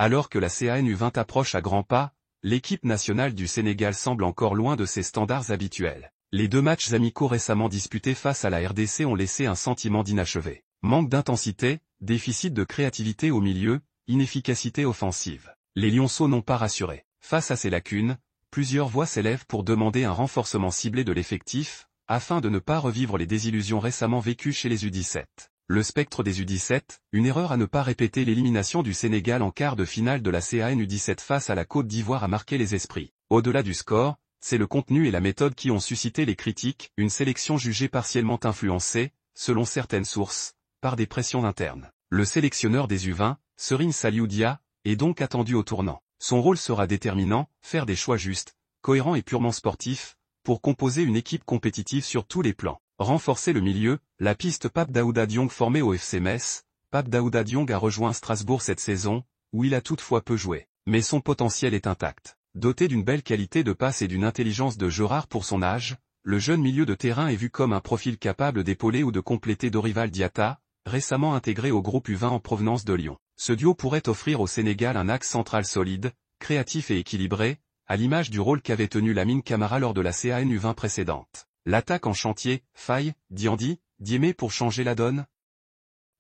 Alors que la CAN U20 approche à grands pas, l'équipe nationale du Sénégal semble encore loin de ses standards habituels. Les 2 matchs amicaux récemment disputés face à la RDC ont laissé un sentiment d'inachevé. Manque d'intensité, déficit de créativité au milieu, inefficacité offensive. Les Lionceaux n'ont pas rassuré. Face à ces lacunes, plusieurs voix s'élèvent pour demander un renforcement ciblé de l'effectif, afin de ne pas revivre les désillusions récemment vécues chez les U17. Le spectre des U17, une erreur à ne pas répéter. L'élimination du Sénégal en quart de finale de la CAN U17 face à la Côte d'Ivoire a marqué les esprits. Au-delà du score, c'est le contenu et la méthode qui ont suscité les critiques, une sélection jugée partiellement influencée, selon certaines sources, par des pressions internes. Le sélectionneur des U20, Serigne Saliou Dia, est donc attendu au tournant. Son rôle sera déterminant, faire des choix justes, cohérents et purement sportifs, pour composer une équipe compétitive sur tous les plans. Renforcer le milieu, la piste Pape Daouda Diong formée au FC Metz. Pape Daouda Diong a rejoint Strasbourg cette saison, où il a toutefois peu joué, mais son potentiel est intact. Doté d'une belle qualité de passe et d'une intelligence de jeu rare pour son âge, le jeune milieu de terrain est vu comme un profil capable d'épauler ou de compléter Dorival Diatta, récemment intégré au groupe U20 en provenance de Lyon. Ce duo pourrait offrir au Sénégal un axe central solide, créatif et équilibré, à l'image du rôle qu'avait tenu Lamine Camara lors de la CAN U20 précédente. L'attaque en chantier, Faye, Diandi, Diémé pour changer la donne?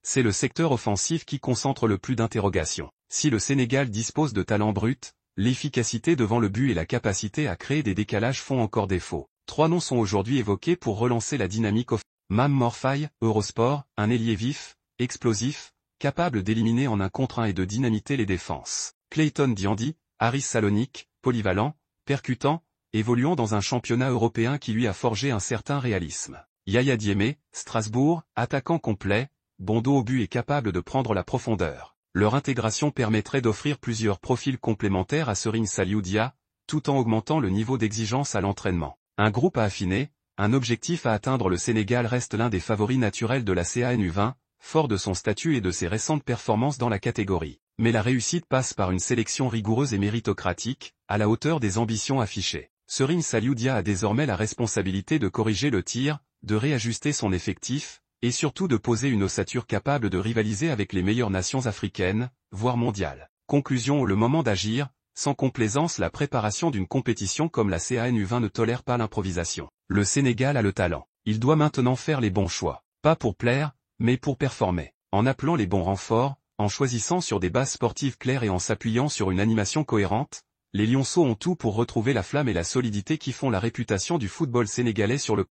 C'est le secteur offensif qui concentre le plus d'interrogations. Si le Sénégal dispose de talent brut, l'efficacité devant le but et la capacité à créer des décalages font encore défaut. 3 noms sont aujourd'hui évoqués pour relancer la dynamique offensive. Mame Mor Faye, Eurosport, un ailier vif, explosif, capable d'éliminer en 1 contre 1 et de dynamiter les défenses. Clayton Diandi, Aris Salonique, polyvalent, percutant, évoluant dans un championnat européen qui lui a forgé un certain réalisme. Yaya Diémé, Strasbourg, attaquant complet, bon dos au but et capable de prendre la profondeur. Leur intégration permettrait d'offrir plusieurs profils complémentaires à Serigne Saliou Dia, tout en augmentant le niveau d'exigence à l'entraînement. Un groupe à affiner, un objectif à atteindre. Le Sénégal reste l'un des favoris naturels de la CAN U20, fort de son statut et de ses récentes performances dans la catégorie. Mais la réussite passe par une sélection rigoureuse et méritocratique, à la hauteur des ambitions affichées. Serigne Saliou Dia a désormais la responsabilité de corriger le tir, de réajuster son effectif, et surtout de poser une ossature capable de rivaliser avec les meilleures nations africaines, voire mondiales. Conclusion: le moment d'agir. Sans complaisance, la préparation d'une compétition comme la CAN U20 ne tolère pas l'improvisation. Le Sénégal a le talent. Il doit maintenant faire les bons choix. Pas pour plaire, mais pour performer. En appelant les bons renforts, en choisissant sur des bases sportives claires et en s'appuyant sur une animation cohérente, les Lionceaux ont tout pour retrouver la flamme et la solidité qui font la réputation du football sénégalais sur le